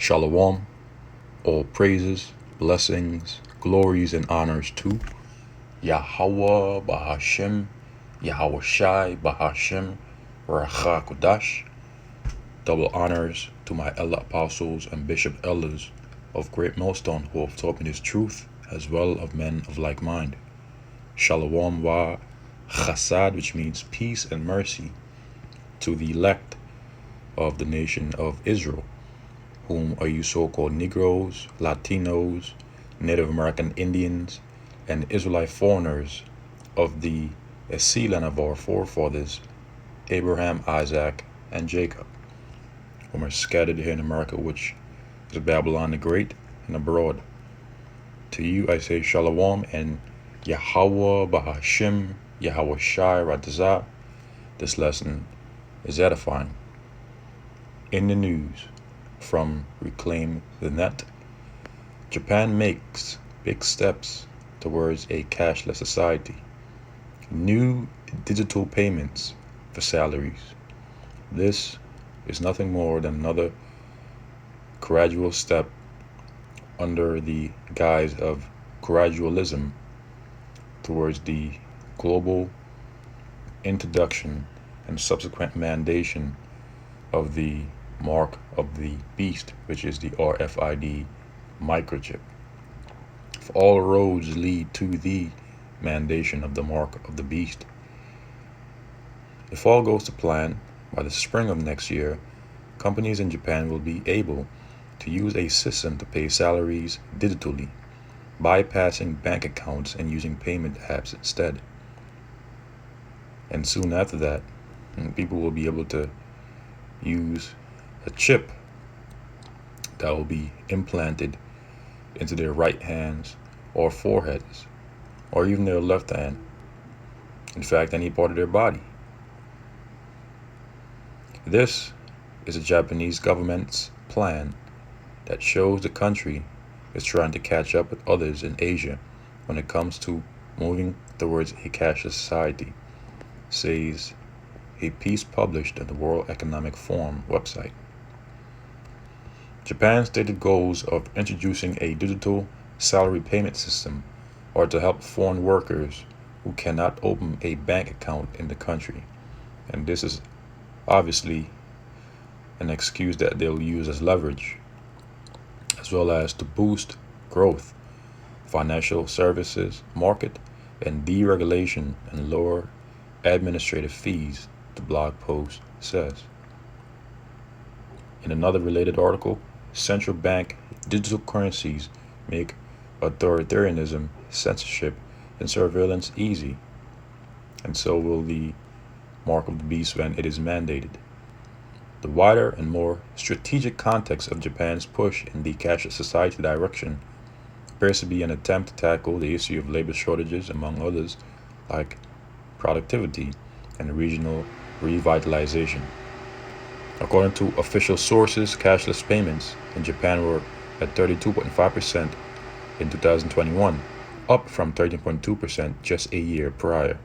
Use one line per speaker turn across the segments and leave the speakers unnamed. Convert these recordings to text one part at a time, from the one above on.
Shalom, all praises, blessings, glories, and honors to Yahweh Bahashem, Yahweh Shai Bahashem, Racha Kodash. Double honors to my elder apostles and bishop elders of great millstone who have taught me this truth, as well of men of like mind. Shalom wa chasad, which means peace and mercy, to the elect of the nation of Israel, whom are you so-called Negroes, Latinos, Native American Indians, and Israelite foreigners of the S.C.S land of our forefathers, Abraham, Isaac, and Jacob, whom are scattered here in America, which is Babylon the Great, and abroad. To you I say Shalom and Yahweh Bahashim, Yahweh Shai Radazah. This lesson is edifying. In the news from Reclaim the Net, Japan makes big steps towards a cashless society. New digital payments for salaries. This is nothing more than another gradual step under the guise of gradualism towards the global introduction and subsequent mandation of the mark of the beast, which is the RFID microchip. If all roads lead to the mandation of the mark of the beast, if all goes to plan, by the spring of next year, companies in Japan will be able to use a system to pay salaries digitally, bypassing bank accounts and using payment apps instead. And soon after that, people will be able to use a chip that will be implanted into their right hands or foreheads, or even their left hand. In fact, any part of their body. This is the Japanese government's plan that shows the country is trying to catch up with others in Asia when it comes to moving towards a cashless society, says a piece published on the World Economic Forum website. Japan's stated goals of introducing a digital salary payment system are to help foreign workers who cannot open a bank account in the country. And this is obviously an excuse that they'll use as leverage, as well as to boost growth, financial services market, and deregulation and lower administrative fees, the blog post says. In another related article, central bank digital currencies make authoritarianism, censorship, and surveillance easy, and so will the mark of the beast when it is mandated. The wider and more strategic context of Japan's push in the cashless society direction appears to be an attempt to tackle the issue of labor shortages, among others, like productivity and regional revitalization. According to official sources, cashless payments in Japan were at 32.5% in 2021, up from 13.2% just a year prior.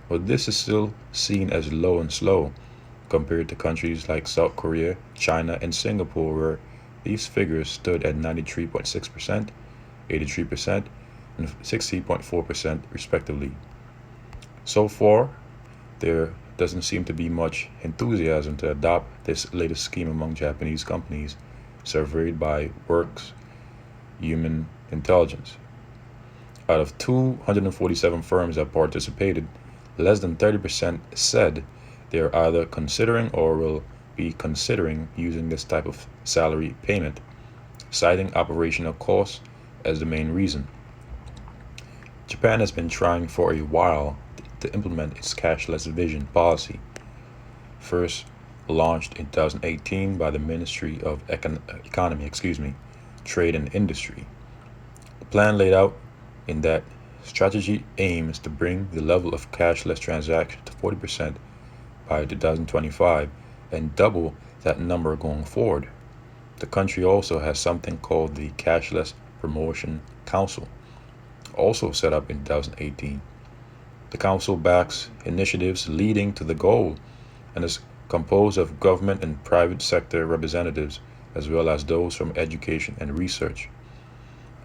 But this is still seen as low and slow compared to countries like South Korea, China, and Singapore, where these figures stood at 93.6%, 83%, and 60.4% respectively. So far, there doesn't seem to be much enthusiasm to adopt this latest scheme among Japanese companies surveyed by Works Human Intelligence. Out of 247 firms that participated, less than 30% said they are either considering or will be considering using this type of salary payment, citing operational costs as the main reason. Japan has been trying for a while to implement its cashless vision policy, first launched in 2018 by the Ministry of Economy, Trade and Industry. The plan laid out in that strategy aims to bring the level of cashless transactions to 40% by 2025 and double that number going forward. The country also has something called the Cashless Promotion Council, also set up in 2018. The council backs initiatives leading to the goal and is composed of government and private sector representatives as well as those from education and research.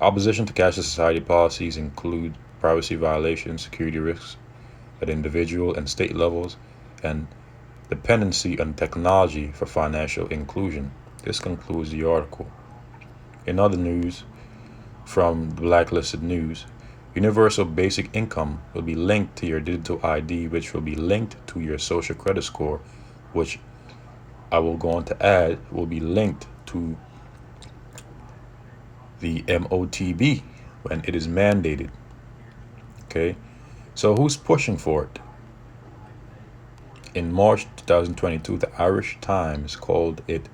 Opposition to cashless society policies include privacy violations, security risks at individual and state levels, and dependency on technology for financial inclusion. This concludes the article. In other news from Blacklisted News, universal basic income will be linked to your digital ID, which will be linked to your social credit score, which I will go on to add will be linked to the MOTB when it is mandated. Okay, so who's pushing for it? In March 2022, the Irish Times called it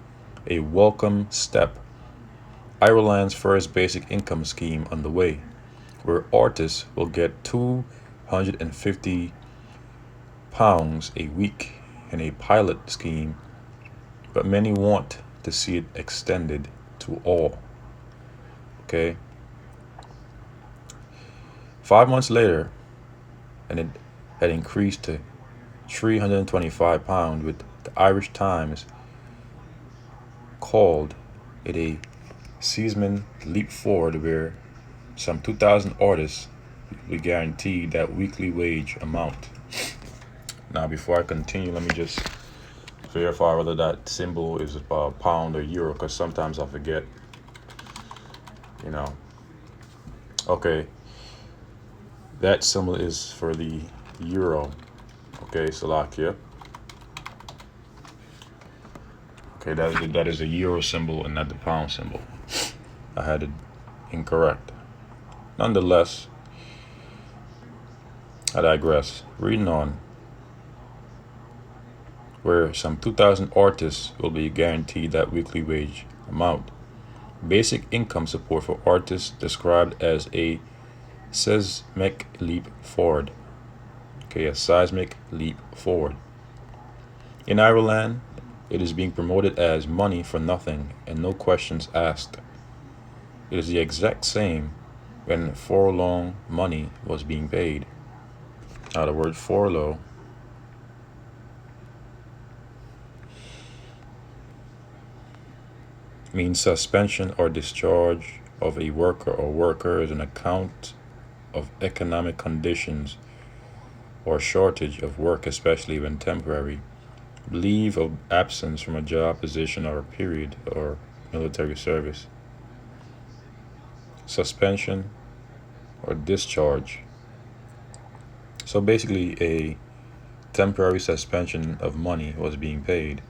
a welcome step. Ireland's first basic income scheme on the way, where artists will get £250 a week in a pilot scheme, but many want to see it extended to all. Okay. 5 months later, and it had increased to £325, with the Irish Times called it a seismic leap forward where some 2,000 artists will be guaranteed that weekly wage amount. Now, before I continue, let me just verify whether that symbol is a pound or euro, because sometimes I forget. Okay, that symbol is for the euro. Okay, Slovakia. Okay, that is a euro symbol and not the pound symbol. I had it incorrect. Nonetheless, I digress. Reading on, where some 2,000 artists will be guaranteed that weekly wage amount. Basic income support for artists described as a seismic leap forward. Okay, a seismic leap forward. In Ireland, it is being promoted as money for nothing and no questions asked. It is the exact same when furlough money was being paid. Now, the word furlough means suspension or discharge of a worker or workers on account of economic conditions or shortage of work, especially when temporary. Leave of absence from a job position or a period or military service. Suspension or discharge. So basically, a temporary suspension of money was being paid.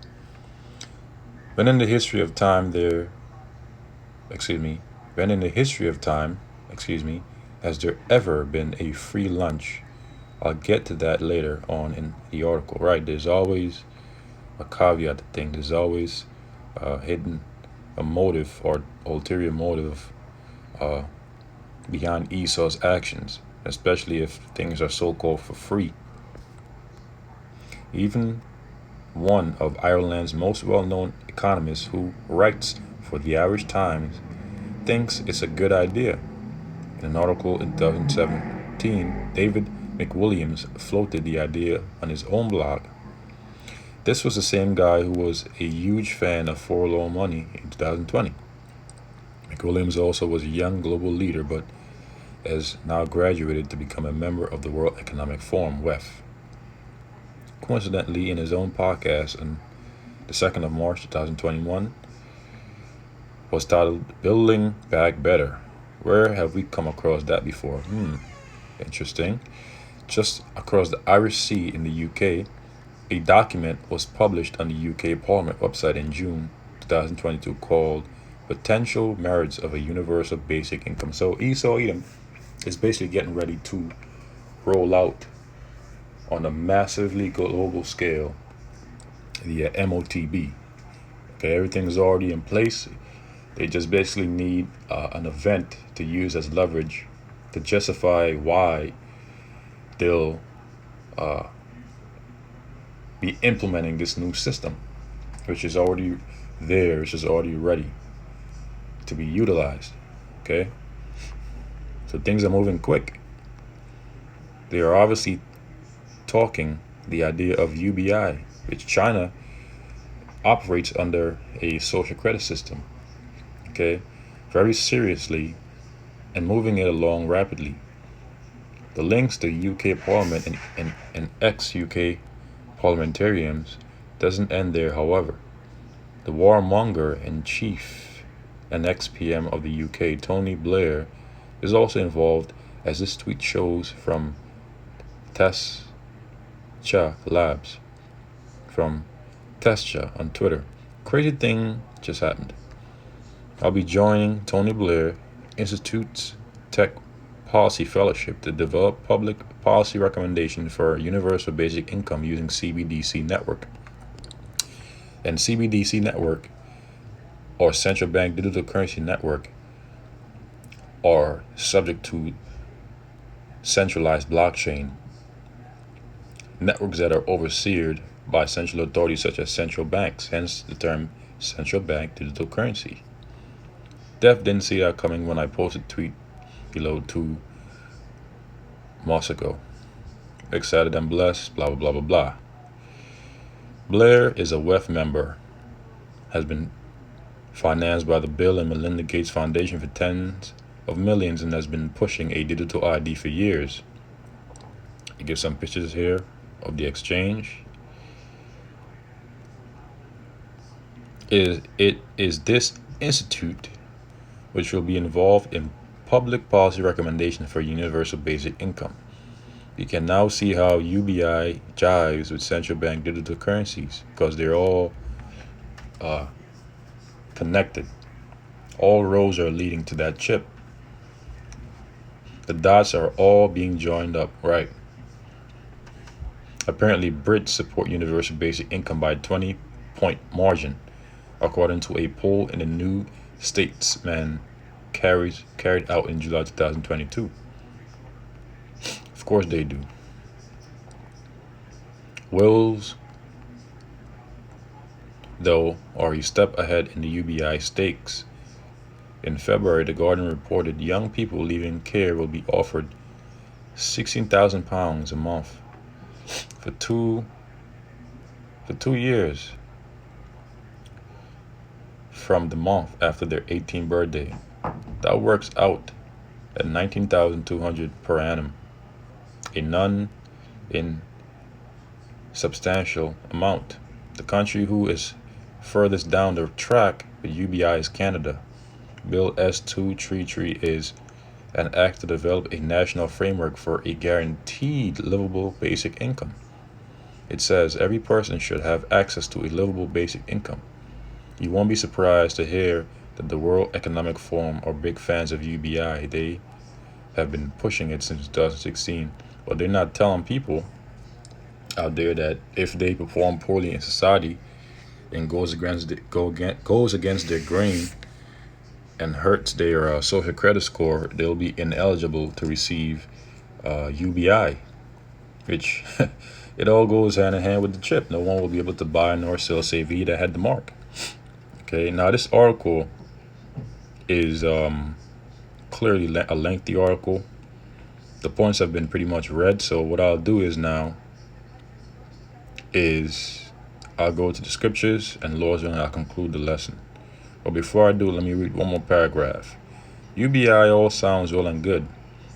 When in the history of time, has there ever been a free lunch? I'll get to that later on in the article, right? There's always a caveat to things. There's always hidden a motive or ulterior motive behind Esau's actions, especially if things are so-called for free. Even one of Ireland's most well-known economists who writes for the Irish Times thinks it's a good idea. In an article in 2017, David McWilliams floated the idea on his own blog. This was the same guy who was a huge fan of furlough money in 2020. McWilliams also was a young global leader, but has now graduated to become a member of the World Economic Forum, WEF. Coincidentally, in his own podcast on the 2nd of March 2021, was titled Building Back Better. Where have we come across that before? Interesting. Just across the Irish Sea in the UK, a document was published on the UK Parliament website in June 2022 called Potential Merits of a Universal Basic Income. So Esau Edom is basically getting ready to roll out on a massively global scale the MOTB. Okay, everything's already in place. They just basically need an event to use as leverage to justify why they'll be implementing this new system, which is already there, which is already ready to be utilized. Okay, so things are moving quick. They are obviously talking the idea of U.B.I, which China operates under a social credit system, okay, very seriously and moving it along rapidly. The links to UK Parliament and ex-UK parliamentarians doesn't end there, however. The warmonger-in-chief and ex-PM of the UK, Tony Blair, is also involved, as this tweet shows from Tescha Labs, from Tescha on Twitter. Crazy thing just happened. I'll be joining Tony Blair Institute's Tech Policy Fellowship to develop public policy recommendations for universal basic income using CBDC network. And CBDC network, or central bank digital currency network, are subject to centralized blockchain networks that are overseen by central authorities such as central banks, hence the term central bank digital currency. Def didn't see that coming when I posted a tweet below 2 months ago. Excited and blessed, blah, blah, blah, blah, blah. Blair is a WEF member, has been financed by the Bill and Melinda Gates Foundation for tens of millions, and has been pushing a digital ID for years. I give some pictures here of the exchange. It is this institute which will be involved in public policy recommendations for universal basic income. You can now see how U.B.I jives with central bank digital currencies because they're all connected. All roads are leading to that chip. The dots are all being joined up, right? Apparently, Brits support universal basic income by 20-point margin, according to a poll in the New Statesman carried out in July 2022. Of course they do. Wales, though, are a step ahead in the U.B.I stakes. In February, The Guardian reported young people leaving care will be offered £16,000 a month for two years from the month after their 18th birthday. That works out at $19,200 per annum, a non-insubstantial amount. The country who is furthest down the track with U.B.I is Canada. Bill S.233 is an act to develop a national framework for a guaranteed livable basic income. It says every person should have access to a livable basic income. You won't be surprised to hear that the World Economic Forum are big fans of U.B.I. They have been pushing it since 2016, but they're not telling people out there that if they perform poorly in society and goes against their grain and hurts their social credit score, they'll be ineligible to receive U.B.I, which it all goes hand in hand with the chip. No one will be able to buy nor sell CV that had the mark. Okay, now this article is clearly a lengthy article. The points have been pretty much read, so what I'll do is I'll go to the scriptures and Lord's willing I'll conclude the lesson. But before I do, let me read one more paragraph. U.B.I all sounds well and good.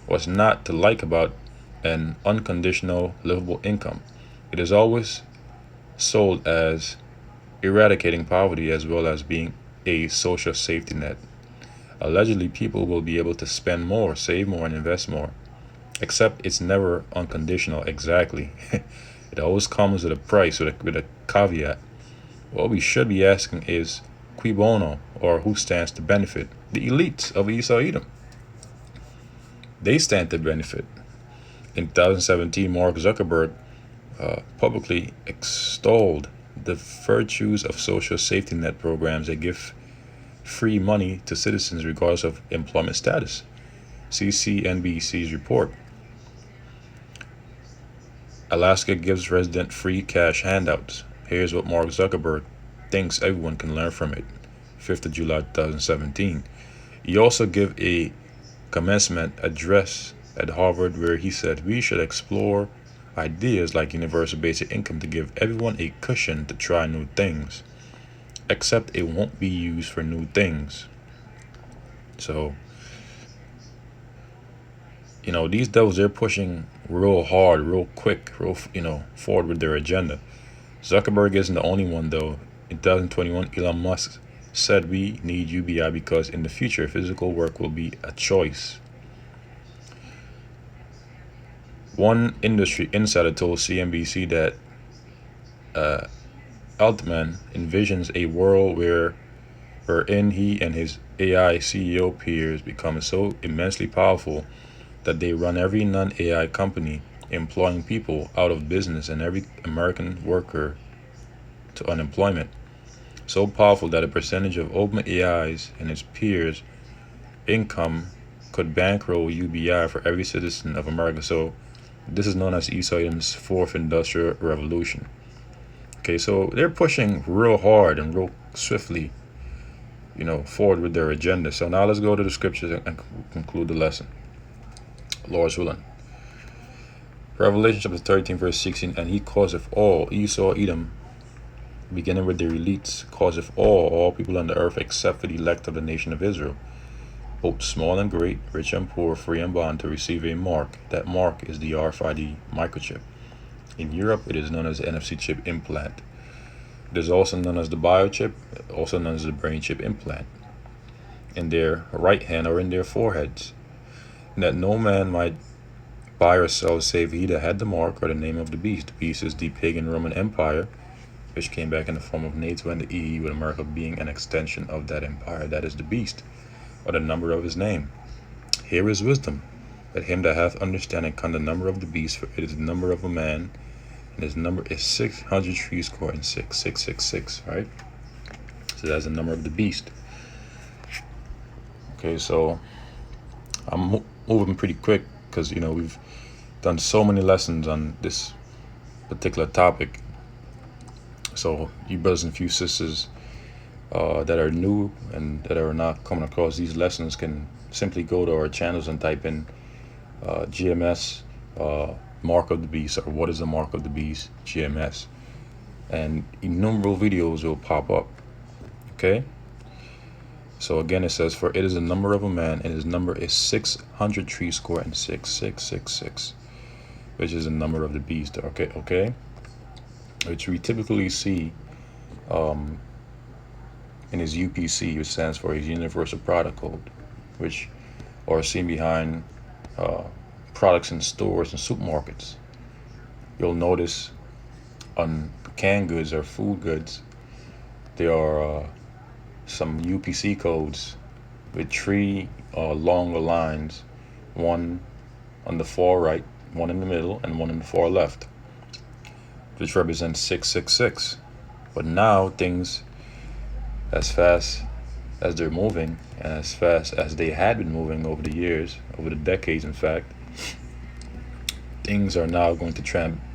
What's not to like about an unconditional livable income? It is always sold as eradicating poverty as well as being a social safety net. Allegedly, people will be able to spend more, save more, and invest more. Except it's never unconditional exactly. It always comes with a price, with a caveat. What we should be asking is, cui bono, or who stands to benefit? The elites of Esau Edom. They stand to benefit. In 2017, Mark Zuckerberg publicly extolled the virtues of social safety net programs that give free money to citizens regardless of employment status. See CNBC's report. Alaska gives resident free cash handouts. Here's what Mark Zuckerberg thinks everyone can learn from it. 5th of July 2017. He also gave a commencement address at Harvard where he said we should explore ideas like universal basic income to give everyone a cushion to try new things. except it won't be used for new things. So, these devils, they're pushing real hard, real quick, real, forward with their agenda. Zuckerberg isn't the only one, though. In 2021, Elon Musk said we need UBI because in the future, physical work will be a choice. One industry insider told CNBC that Altman envisions a world wherein he and his AI CEO peers become so immensely powerful that they run every non-AI company, employing people out of business and every American worker to unemployment. So powerful that a percentage of OpenAI's and its peers' income could bankroll UBI for every citizen of America. So this is known as Esau's fourth industrial revolution. Okay, so they're pushing real hard and real swiftly, forward with their agenda. So now let's go to the scriptures and conclude the lesson. Lord's willing. Revelation chapter 13, verse 16, and he causeth all, Esau, Edom, beginning with their elites, causeth all people on the earth, except for the elect of the nation of Israel, both small and great, rich and poor, free and bond, to receive a mark. That mark is the RFID microchip. In Europe, it is known as the NFC chip implant. It is also known as the biochip, also known as the brain chip implant, in their right hand or in their foreheads, that no man might buy or sell save he that had the mark or the name of the beast. The beast is the pagan Roman Empire, which came back in the form of NATO and the EU, with America being an extension of that empire. That is the beast, or the number of his name. Here is wisdom. Let him that hath understanding count the number of the beast, for it is the number of a man, and his number is 600 score and 666, right? So that's the number of the beast. Okay, so I'm moving pretty quick because we've done so many lessons on this particular topic. So you brothers and few sisters that are new and that are not coming across these lessons can simply go to our channels and type in GMS mark of the beast, or what is the mark of the beast, GMS, and innumerable videos will pop up. Okay, so again it says, for it is the number of a man, and his number is 600 score and 6666, which is the number of the beast. Okay, which we typically see in his UPC, which stands for his Universal Product Code, which are seen behind products in stores and supermarkets. You'll notice on canned goods or food goods, there are some UPC codes with three longer lines, one on the far right, one in the middle, and one in the far left, which represents 666. But now things, as fast as they're moving, and as fast as they had been moving over the years, over the decades in fact, things are now going to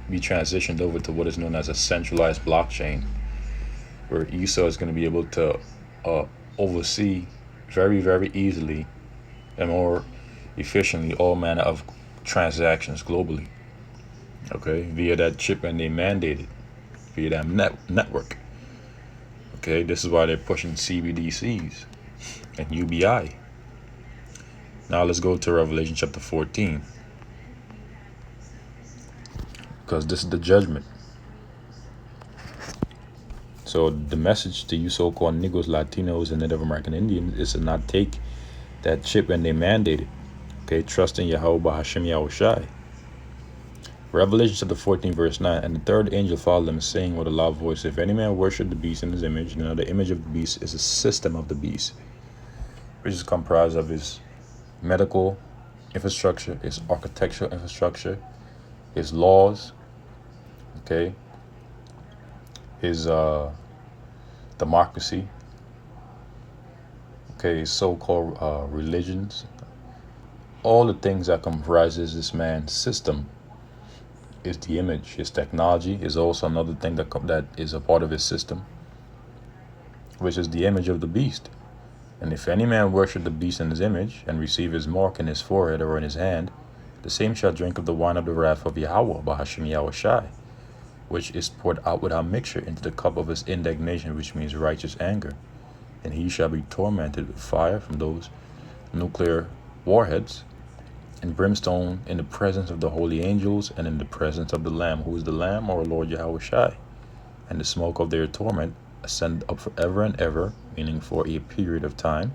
be transitioned over to what is known as a centralized blockchain, where Esau is going to be able to oversee very, very easily and more efficiently all manner of transactions globally. Okay, via that chip, and they mandate it via that network. Okay, this is why they're pushing CBDCs and UBI. Now let's go to Revelation chapter 14, because this is the judgment. So the message to you so-called Negroes, Latinos, and Native American Indians is to not take that chip and they mandate it. Okay, trust in Yahweh Hashem Yahushai. Revelation chapter 14, verse 9, and the third angel followed them, saying with a loud voice, if any man worship the beast in his image, now the image of the beast is a system of the beast, which is comprised of his medical infrastructure, his architectural infrastructure, his laws, okay, his democracy, okay, his so-called religions, all the things that comprises this man's system is the image. His technology is also another thing that is a part of his system, which is the image of the beast. And if any man worship the beast in his image, and receive his mark in his forehead or in his hand, the same shall drink of the wine of the wrath of Yahweh, Bahashim Yahushai, which is poured out without mixture into the cup of his indignation, which means righteous anger. And he shall be tormented with fire from those nuclear warheads and brimstone in the presence of the holy angels and in the presence of the Lamb. Who is the Lamb? Our Lord Yahweh Shai. And the smoke of their torment ascend up forever and ever, meaning for a period of time.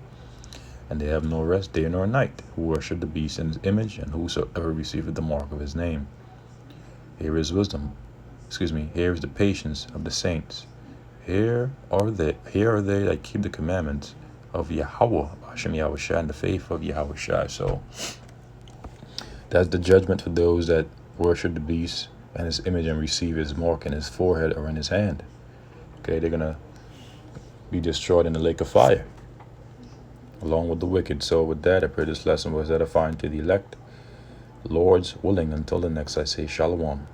And they have no rest day nor night, who worship the beast in his image, and whosoever receiveth the mark of his name. Here is wisdom. Here is the patience of the saints. Here are they that keep the commandments of Yahweh, Hashem Yahweh Shai, and the faith of Yahweh Shai. So that's the judgment for those that worship the beast and his image and receive his mark in his forehead or in his hand. Okay, they're gonna be destroyed in the lake of fire, along with the wicked. So with that, I pray this lesson was edifying to the elect. Lord's willing, until the next, I say shalom.